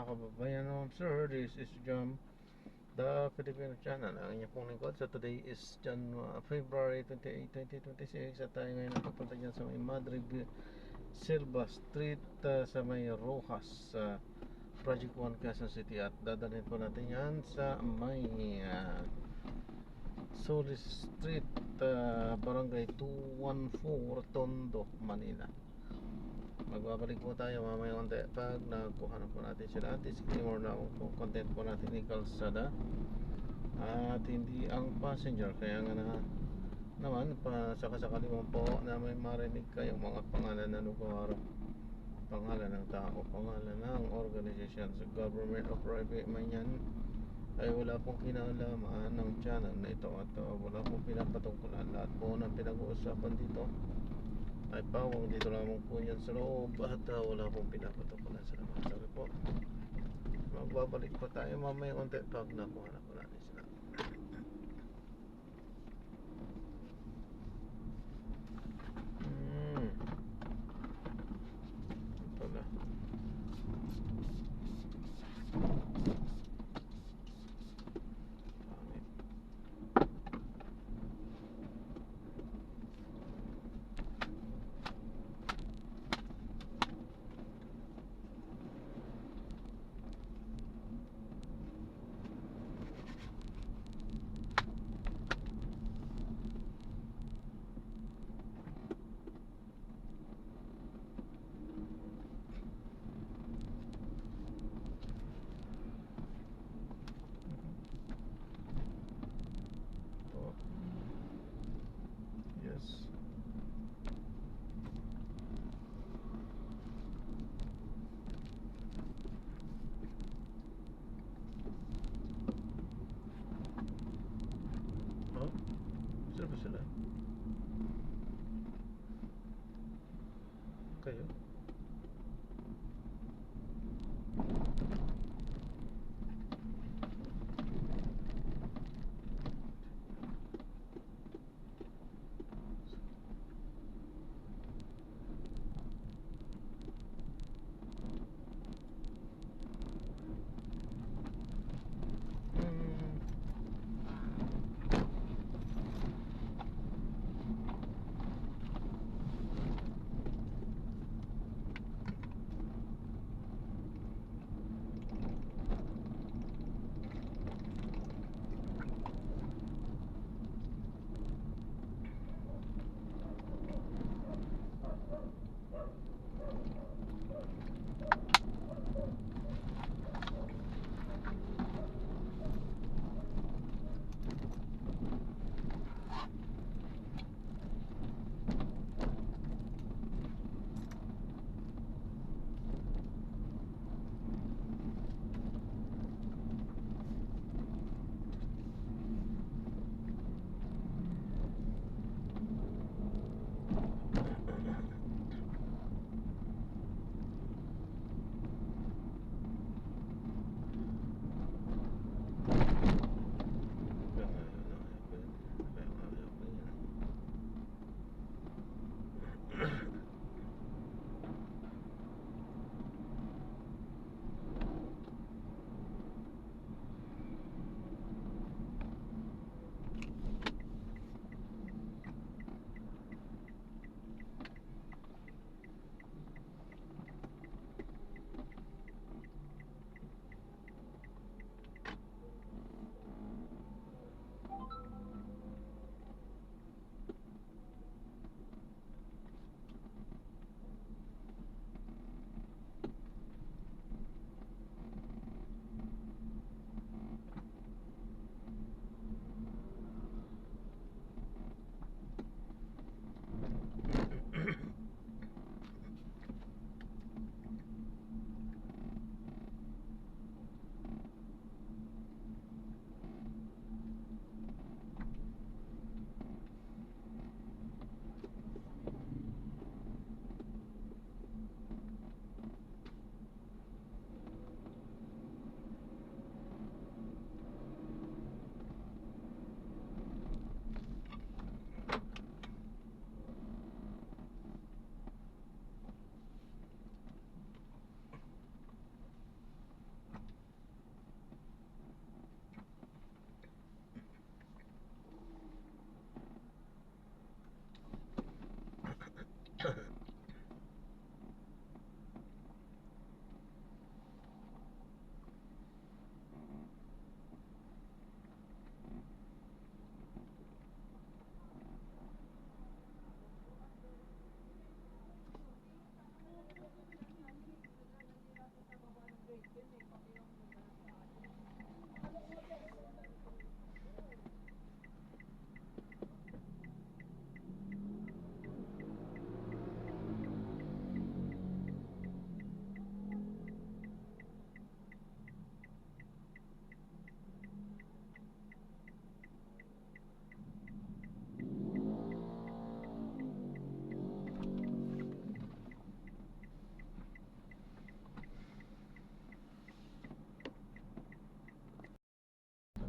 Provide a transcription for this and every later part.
kababayan, sir, this is Jam, the Filipino channel. Ang inyong pong lingkod. So today is February 28, 2026. At tayo ngayon nakapunta dyan sa may Madrid Silva Street, sa may Rojas, Project 1, Quezon City. At dadalhin po natin yan sa may Solis Street, Barangay 214, Tondo, Manila. Magbabalik po tayo mamaya konti pag nakuha na po natin sila. Disclaimer na po, content po natin ni Kalsada at hindi ang passenger. Kaya nga naman sakasakali mo po na may marinig kayong mga pangalan ng lugar, pangalan ng tao, pangalan ng organization, sa government o private man yan, ay wala pong kinalaman ng channel na ito at wala pong pinapatungkulan. Lahat po ng pinag-uusapan dito ay pawang dito lamang po yan sa loob at wala pong pinapatungkulan sa labas. Sabi po, magbabalik pa tayo mamaya konti pag nakuha na po natin sila. Ito na.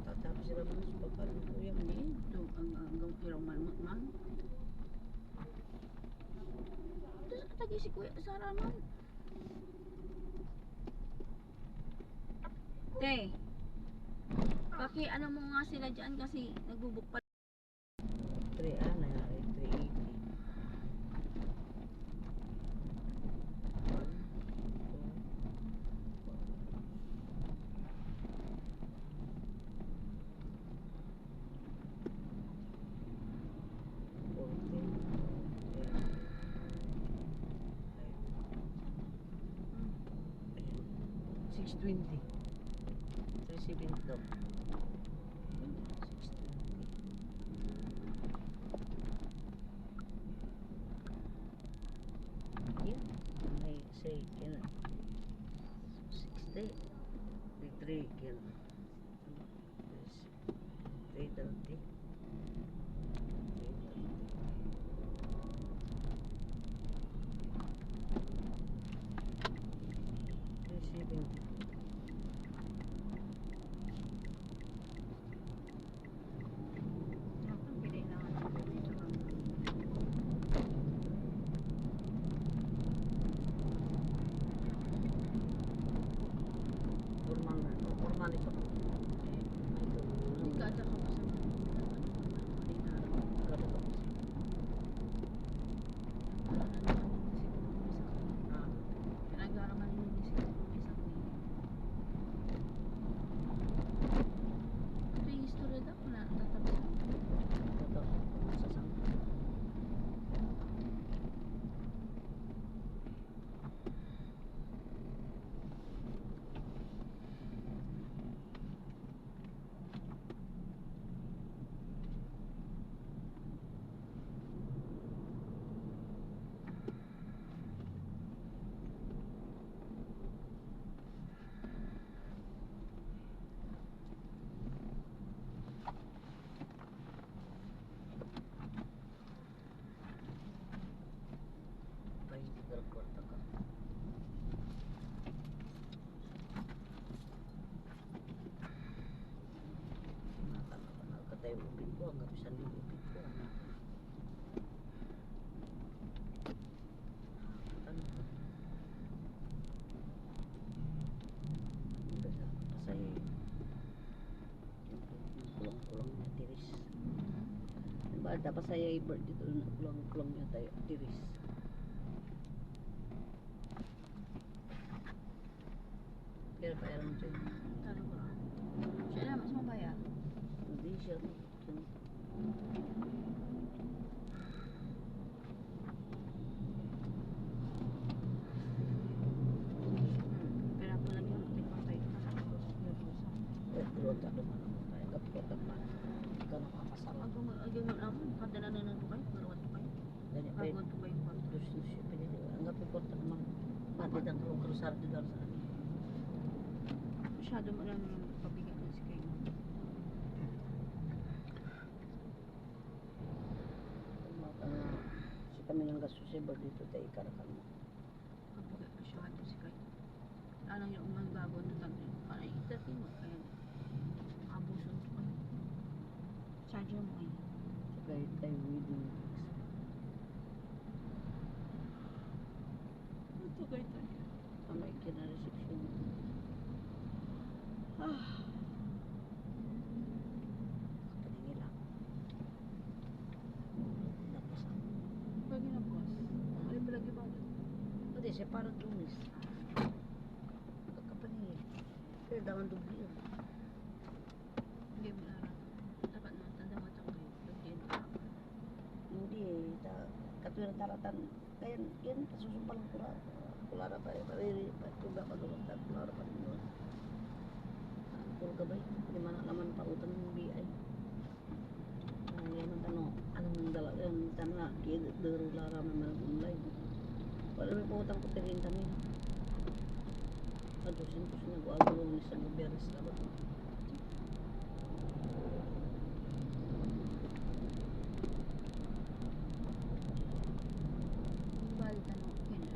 Tatapos sila mga supapal ng kuya mo. Ito, ang kirang man. Tapos tagi si Kuya Sara man. Te, paki ano mo nga sila dyan kasi nagbubuk pa. 3 nangyari, 380. 620. 370 daw. 620. Yan. May say, yan. 60. 3 yan. 330. 370. Pili na ako dito lang. Formal ito. Hindi ka ata ka pa sa mga pinag-araman mo ni siguro may sakit. Ito yung istorya daw na tatapos. Dapat saya i-bird dito na kulang-kulang niya tayo tiris. Kaya pa alam siya. Talaga. Siya na mas mabaya. Hindi siya. Pero ako lagi yung tingpatay ka sa Tulog ka naman ako tayo. Kapit naman. Ikaw nakakasama. Agam naman, kada na nang kayo, karuan to kayo. Ganyan pa Bago to kayo pa. siya pinili. Ang kapit ko naman. Mati ng kalong-kalusar din daw sa amin. Masyado mo lang pabigat na si kayo. Si kami ng gasusibor dito tayo ikarakan mo. Pabigat masyado si kayo. Anong yung umang bago na tabi. Para itatin mo. Kaya abuso to kayo. Charger mo kayo. Kaya tayo reading. Ito kayo tayo. May kina-reception. Patingin lang. Tapos ang Pagi na boss. Ay, palagi ba? hindi siya parang tumis. Magkapaningin. Kaya daman dubli yun. Hindi mo alam. Dapat mo, tanda mo itong kayo. Lagyan mo. Hindi eh. Katulad ng taratan. Kaya yan, pasusumpal ko na. Kulara pa eh. Pariri. Pagka magulong. Kulara pa rin yun. batang kutirin kami. Adusin ko sinagawa ni sa gobyerno sa labas. Balik ano,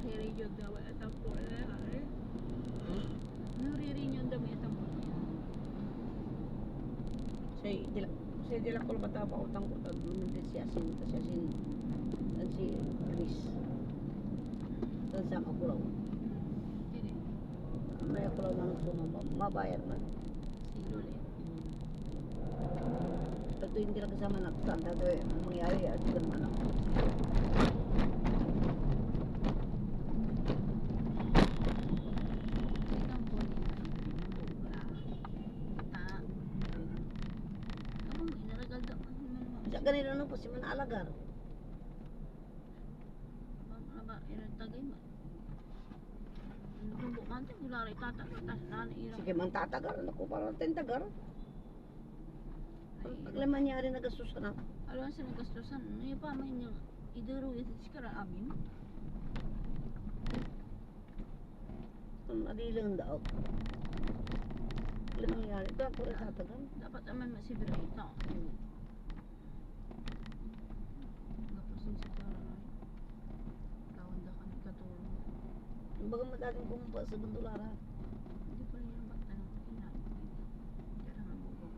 re-renew daw at ang po na eh. Re-renew daw at ang po niya. Saya dila ko bata pa utang ko tag lumin si Asin dan si Chris. Dan sama kulaw. Hindi. May kulaw man ko mabayar man. Si Lolet. Ito hindi lang kasama na tanda to eh. Ang mangyari at man ako. Itang po niya. Kamang inaragal daw. Sa ganito nung po si Manalagar. Ba, tagay mo. Nung bukan tayo, wala rin tatakas na irang. Sige man tatagar. Naku parang tentagar. Paglaman niya rin nagasusan ako. Alam sa nagastusan, ngayon pa may niyang iduro ito si Kara amin. Kung adilang daw. Alam nangyari. Ito ako rin tatagar. Dapat naman masibira ito. Gapusin si Kara. Kawanda kami katulong. Ang bagang madaling kumpa sa Bandulara. Hindi pa rin yung magtanong ko kinain. Kaya nga bubong.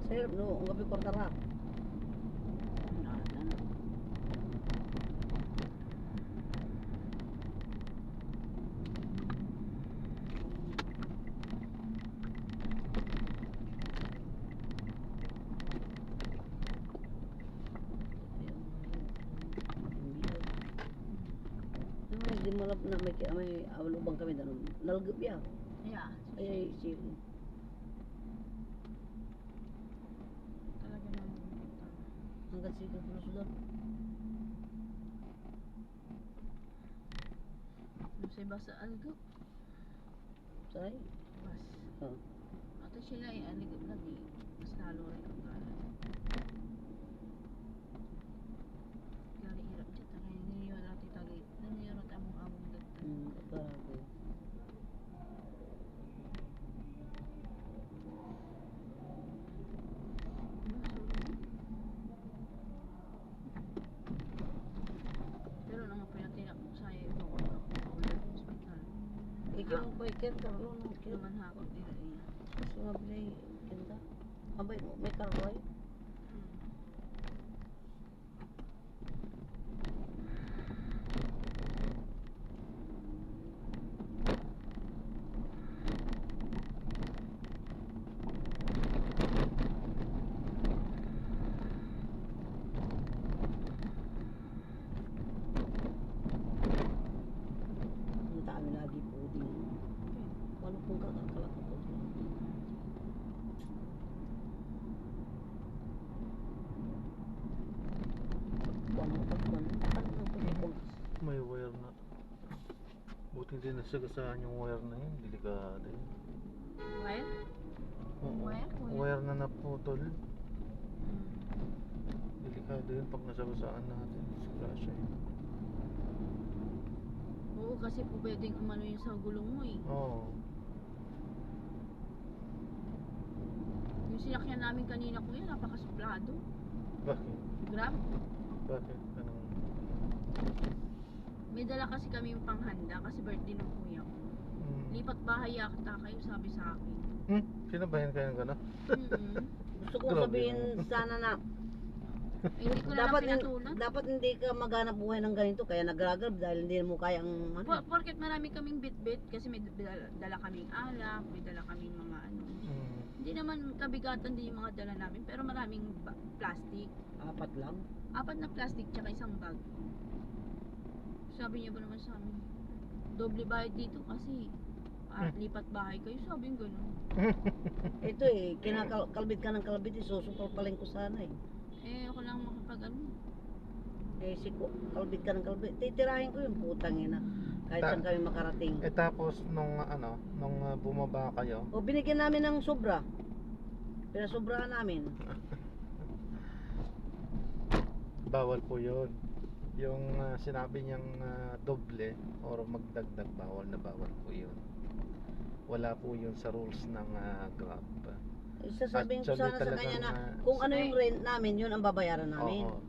Sa hirap no, ang gabi kortara. Natan. Di mo na may lubang kami doon. Nalagap ya. Yeah. Ay, si Talaga naman. hanggang si Kapulusudon. Nung sa iba sa algap. Say? Bas. Oh. Ato sila ay algap na di. Mas lalo rin ang kalat. Gari irap dyan. Tagay niliyo dati tagay. Niliyo rin among-among dagtan. Kaparago. Pero nang pinatilak mo sa'yo ito ko na hospital. Ikaw mo pa ikan, Carlo, no? Naman hakot nila iya. Gusto nga bilay, kinta. Abay mo, may Carlo ay. Ang dami lagi po din. Ano pong kakakalak ko? Ano pa ba? Ano po ko? May wire na. Buti din nasagasaan yung wire na yun. Delikado yun. Wire? Oo. Wire? Wire na naputol. Delikado yun pag nasagasaan natin. Disgrasya yun. Oo, kasi po pwedeng umano yun sa gulong mo eh. Oo. Yung sinakyan namin kanina kuya, napakasuplado. Bakit? Grab. Bakit? Anong... May dala kasi kami yung panghanda kasi birthday ng kuya ko. Lipat bahay yata kayo, sabi sa akin. Sinabayan kayo ng gano'n? Gusto ko Grabe sabihin naman. sana na Hindi ko na lang pinatulan. dapat hindi ka maghanap buhay ng ganito kaya nagragrab dahil hindi mo kaya ang ano. Porket marami kaming bit-bit kasi may dala kaming alak, may dala kaming mga ano. Hindi naman kabigatan din yung mga dala namin pero maraming plastic. Apat lang. 4 na plastic tsaka isang bag. Sabi niya ba naman sa amin, doble bayad dito kasi lipat bahay kayo, sabi yung gano'n. Ito eh, kinakalbit ka ng kalbit, isusupal paling ko sana eh. Eh ako lang makapag ano. Eh, kalbit ka ng kalbit. Titirahin ko yung putang ina. Kahit saan kami makarating. Tapos nung bumaba kayo, O binigyan namin ng sobra. Pinasobrahan namin. Bawal po yun. Yung sinabi niyang doble or magdagdag, bawal na bawal po yun. Wala po yun sa rules ng Grab. Sasabihin ko Actually, sana sa kanya na talagang, kung ano yung rent namin, yun ang babayaran namin. Oo.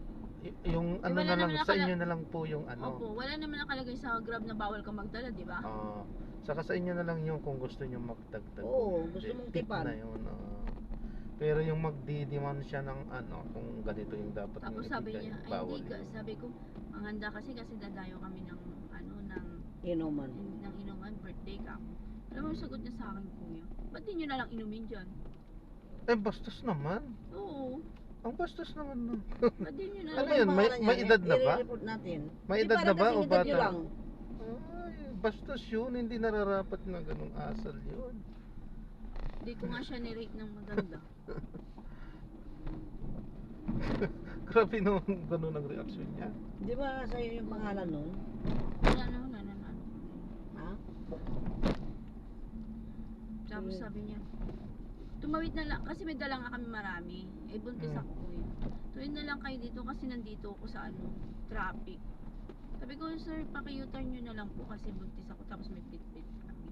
Yung ano wala na lang, naman sa inyo na lang po yung ano. Opo, wala naman nakalagay sa Grab na bawal kang magdala, di ba? Saka sa inyo na lang yung kung gusto nyo magdagdag. Oo, gusto mong Tip tipan. na yun. Pero yung magdi-demand siya ng ano, kung ganito yung dapat Tapos yung sabi ibigay, niya, ay bawal hindi ka, yun. sabi ko, ang handa kasi dadayo kami ng ano, Inuman. ng inuman, birthday ka. Alam mo yung sagot niya sa akin, kuya, ba't di nyo na lang inumin dyan? Bastos naman. Oo, Ang bastos naman nun. ba't di nyo na Ano lang? yun? May edad na ba? I-report natin. May Di, edad na parang ba kasing o edad nyo bata? lang. Ay, bastos yun. Hindi nararapat na ganung asal yun. Hindi ko nga siya nirate ng maganda. Grabe naman ganun ang reaksyon niya. Di ba sa'yo yung pangalan nun? Wala na. Ha? Tapos Sige. sabi niya, tumawid na lang, kasi may dala nga kami marami. Buntis ako eh. Tuwid na lang kayo dito kasi nandito ako sa traffic. Sabi ko, sir, paki-U-turn nyo na lang po kasi buntis ako tapos may pit-pit kami.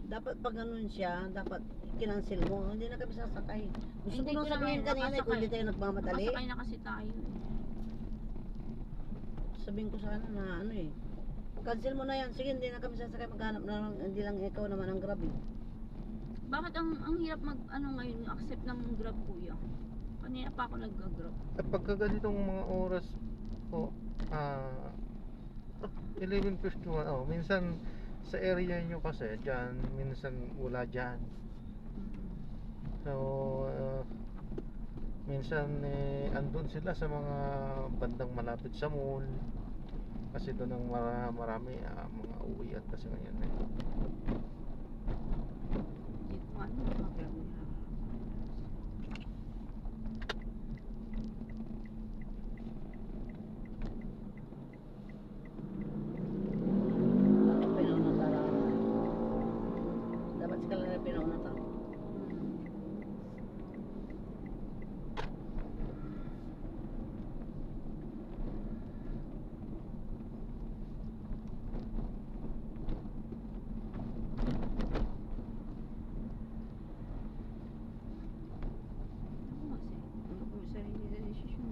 Dapat pag ganun siya, dapat kinancel mo. Hindi na kami sasakay. Gusto Hindi ko nang ko sabihin naman kanina kung hindi tayo nagmamadali. Nakasakay na kasi tayo eh. Sabihin ko sana na ano eh. Cancel mo na yan. Sige, hindi na kami sasakay. Maghanap na lang. Hindi lang ikaw naman ang Grab eh. Bakit ang hirap ngayon, accept ng Grab, kuya? Kanina pa ako nag-Grab. Pagka ganitong mga oras po, 11:51, minsan sa area nyo kasi dyan, minsan wala dyan. So, minsan andun sila sa mga bandang malapit sa mall. Kasi doon ang marami mga uwian kasi ngayon eh. Hindi ko ano, mag-Grab niya. Pinauna tara. Dapat sila na pinauna tara. Ako kasi, ano ko yung sarili na desisyon.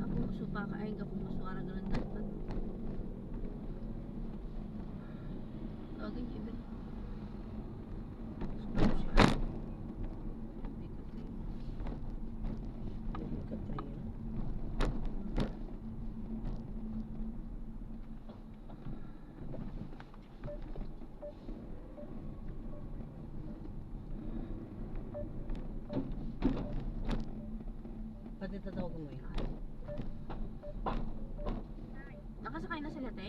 Ako supa ka ay gapong masuara ganun dapat. Tawagin niyo iba. Katrina. Pati tatawagan mo yun. Nakasakay na sila, te?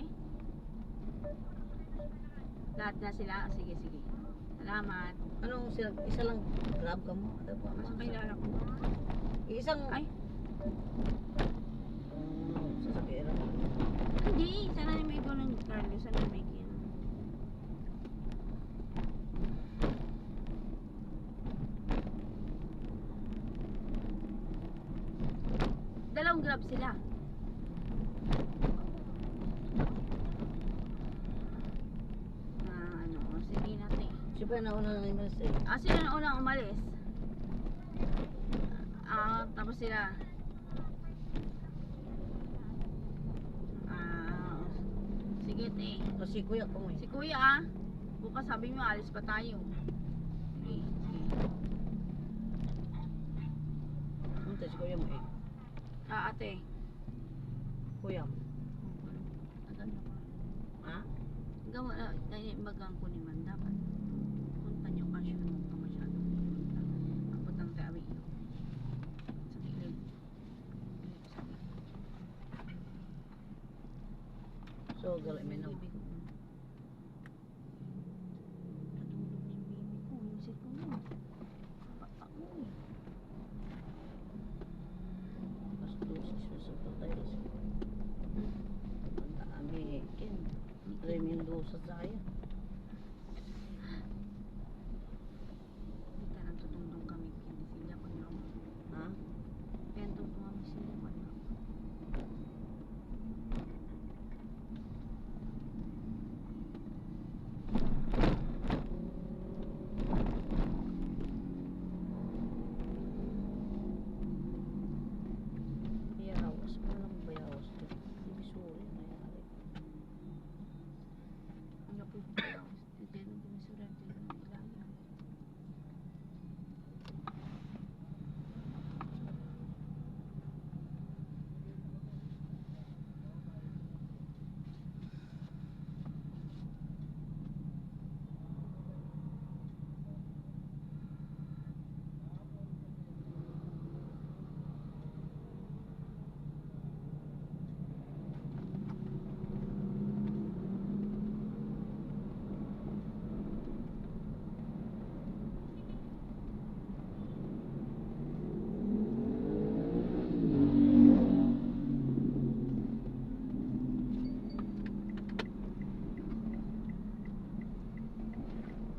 Lahat na sila? Sige. Salamat. Anong sila? Isa lang Grab ka mo? Ano pa? Mas kilala ko. Isang... Ay, sasakyan. hindi. Sana ni may ng Carlos. Sana ni may kin. Dalawang Grab sila. Sige natin. Siya pa nauna ng MSA. Sila na unang umalis. Tapos sila. Sige, te. O si Kuya ko mo Si Kuya, bukas sabi mo, alis pa tayo. Sige. Punta si Kuya mo eh. Ate. Kuya mo. Agad na pa. Ha? Gawa, bagang ko ni man dapat. Punta niyo kasi mo ka masyado. Ang putang tawi iyo. Sa gilid. So, gali may na. Baby ko. Natulog na yung baby ko. Yung cellphone mo. Bata mo eh. Mas 2, 6, 7, tayo. sa saya. Kita nang tutungtong kami kini sila ko na. Ha? Kaya tutungtong kami sila ko na. Bayawas. Walang bayawas doon. Ibisuri na yari. Ano po yung kaya? Hindi nang bumisuran din ng ilaya.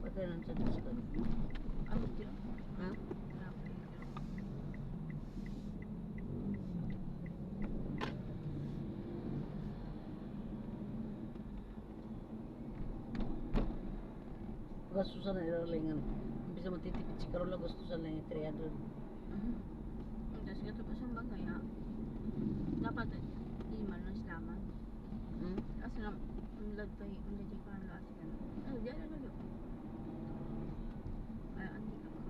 Pagka nang sa disco. Ano tira? Ha? Gastusan na iralingan. Bisa matitipid si Carola, gastusan na yung 300. Tapos ito pa siyang bagay ha. Dapat hindi man lang islaman. Hmm? Kasi lang, ang lagay ko ang lasa ka na. Ano, di ano lalo. Kaya hindi ka pa.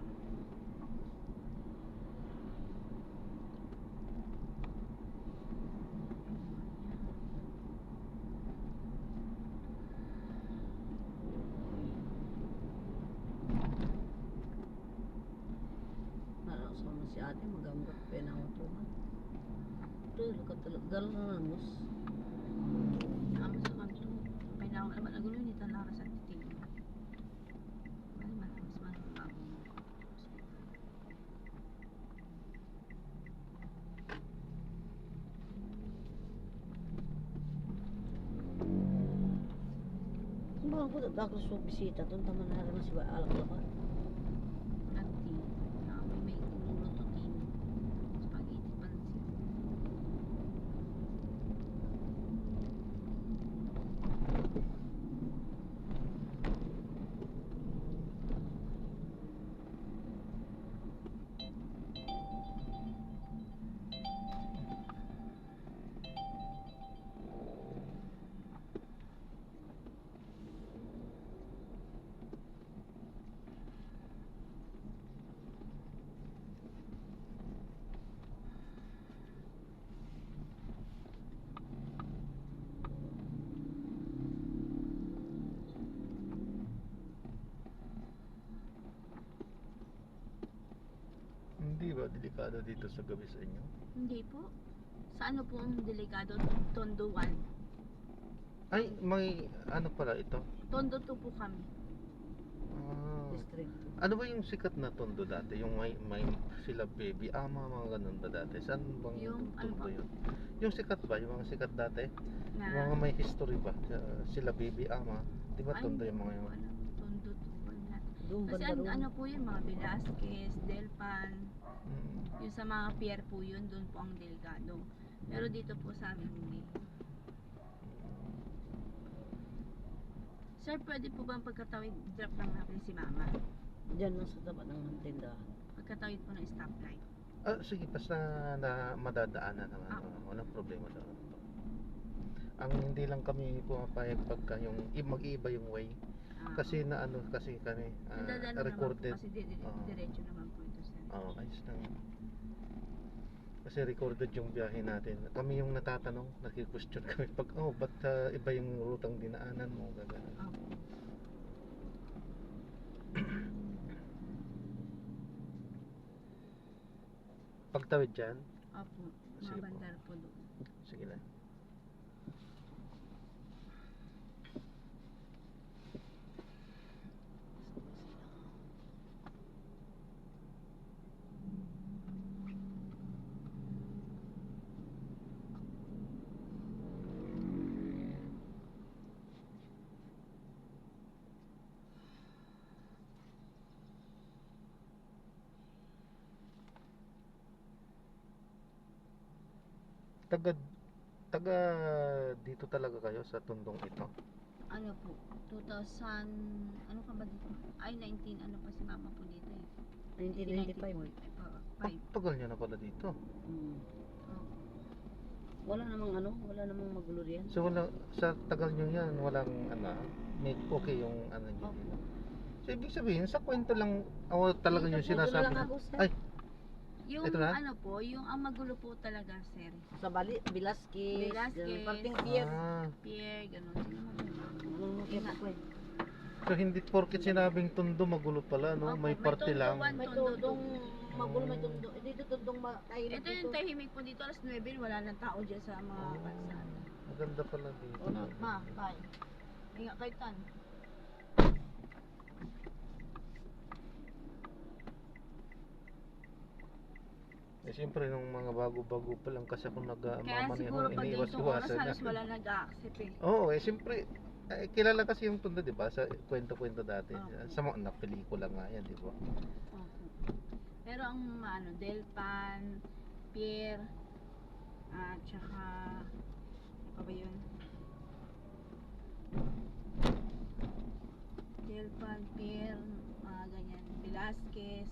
Sama si ate, magamgat pa yun ang tuman. Ito, lakatalagal na namos. Amo sa kami no. Painaw naman ang gulo ni Tanara sa titing. Ay man mas man bago mo. Sumbang ko dadakos sa bisita, doon taman na naman si Alak Lakan. Nanti. May inulututin. Spaghetti pansit. Hindi ba delikado dito sa gabi sa inyo? Hindi po. Sa ano po ang delikado? Tondo 1. Ay, may ano pala ito? Tondo 2 po kami. Ah, District. ano ba yung sikat na tondo dati? Yung may sila baby ama, mga ganun ba dati? Saan bang Yung ano tondo ba? yun? Yung sikat ba? Yung mga sikat dati? Na, Yung mga may history ba? Sila baby ama. Di ba ay, tondo yung mga hindi yun? ko alam. Tondo 2 po lahat. Doon Kasi banda roon. ano po yun, mga Velasquez, Delpan, Mm. yung sa mga pier po yun, doon po ang delikado. Pero dito po sa amin hindi. Sir, pwede po bang pagkatawid drop lang natin si mama? Diyan lang sa tapat ng tindahan. Pagkatawid po ng stoplight. Ah, sige, basta na madadaanan naman. Ah. Walang problema doon. Ang hindi lang kami pumapayag pagka yung mag-iiba yung way. Kasi na ano kasi kami Nadadaanan recorded. naman po kasi Oo. diretso naman po ito sir. Oo, ayos lang. Kasi recorded yung biyahe natin. Kami yung natatanong, nagki-question kami pag ba't iba yung rutang dinaanan mo, gano'n. Opo. Pagtawid dyan, Opo. Sige Mga po. bandar po doon. sige lang. Taga taga dito talaga kayo sa tundong ito. Ano po, 2000, ano ka ba dito? Ay, 19, ano pa si mama po dito eh. 1995. Ah, tagal niya na pala dito. Mm. Oh. Wala namang magulo riyan. So wala sa tagal niyo yan, walang ano, may okay yung ano niyo. Opo. So ibig sabihin sa kwento lang talaga yung Dito sinasabi. lang ako, sir. Ay, Yung Ito na? ano po, yung ang magulo po talaga, sir. Sa Velasquez. Velasquez. Parting pier. Pierre, ganun. Sino mo po? Anong nakita ko eh. So hindi porket sinabing tondo magulo pala, no? Opo, May parte tondo lang. one, May tondo tudong two. magulo, may tundo. Dito tudong tahimik Ito yung tahimik po dito, alas 9, wala nang tao dyan sa mga kalsada. Maganda pala dito. Ano? Ma, bye. Ingat kayo tan. Eh siyempre nung mga bago-bago pa lang kasi ako Kaya nagmamaneho, siguro pag ganitong oras, iniwas-iwasan na. halos wala nag-a-accept eh. Oo, eh siyempre kilala kasi yung tondo, 'di ba? Sa kwento-kwento dati. Opo. Sa mga pelikula nga 'yan, 'di ba? Opo. Pero ang ano, Delpan, Pierre, at saka, ano pa ba yun? Delpan, Pierre, mga ganyan. Velasquez,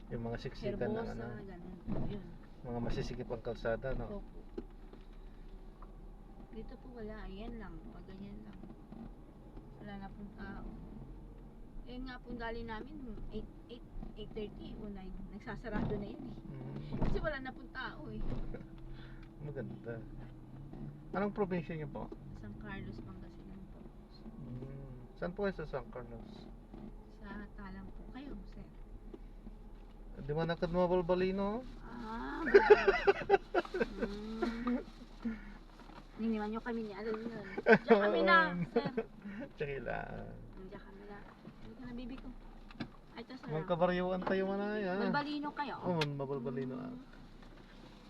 Yung mga siksikan ng Herbosa, ano, ganun. Yun. mga masisikip ang kalsada, no? Opo. Dito po wala, ayan lang, mga ganyan lang. Wala na pong tao. Eh nga pong dali namin, 8:30 o 9, nagsasarado na yun eh. Kasi wala na pong tao eh. Maganda. Anong probinsya niyo po? San Carlos, Pangasinan po. Saan po kayo sa San Carlos? Sa Talang po. Kayo, sir. Di ba nakadmabalbalino? Ah, niniwan nyo kami ni Alon yun. Diyan kami na, sir. Tsakila. Diyan kami na. Hindi ka na bibi ko. Ay, ito sir. Magkabaryuan tayo manaya. Balbalino kayo. Oo, mabalbalino.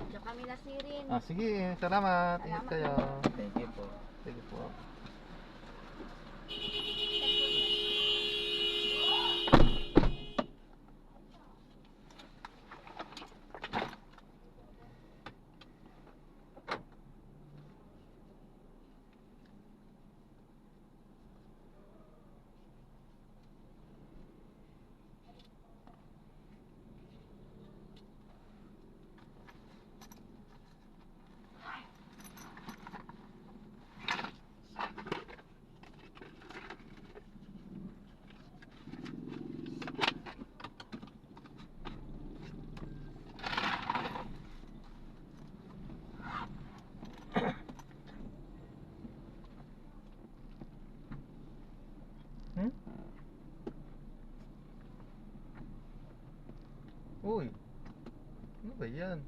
Diyan kami na sirin. Ah, sige. Salamat. Ingat Salamat kayo. po. Thank you po. Thank you po. Uy, ano ba yan?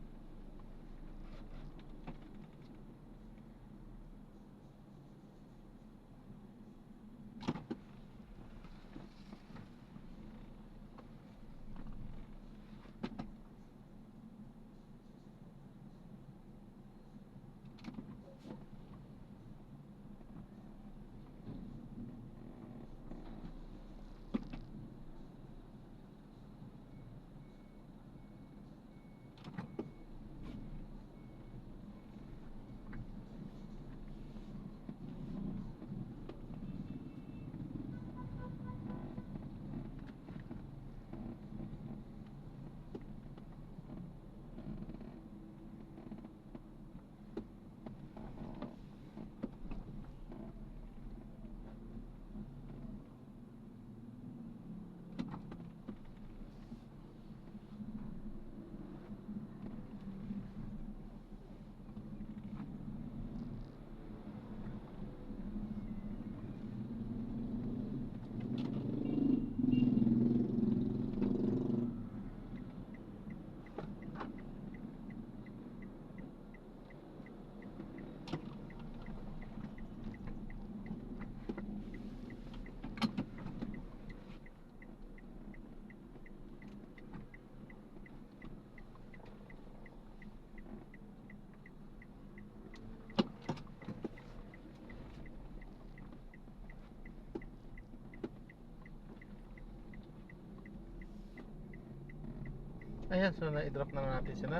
Ayan, so na-drop na natin sila.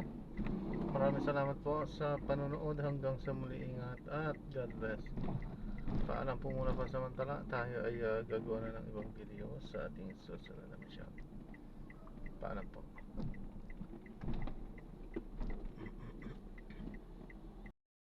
Maraming salamat po sa panonood. Hanggang sa muli, ingat at God bless. Paalam po muna pansamantala. Tayo ay gagawa na ng ibang video sa ating susunod na misyon. Paalam po.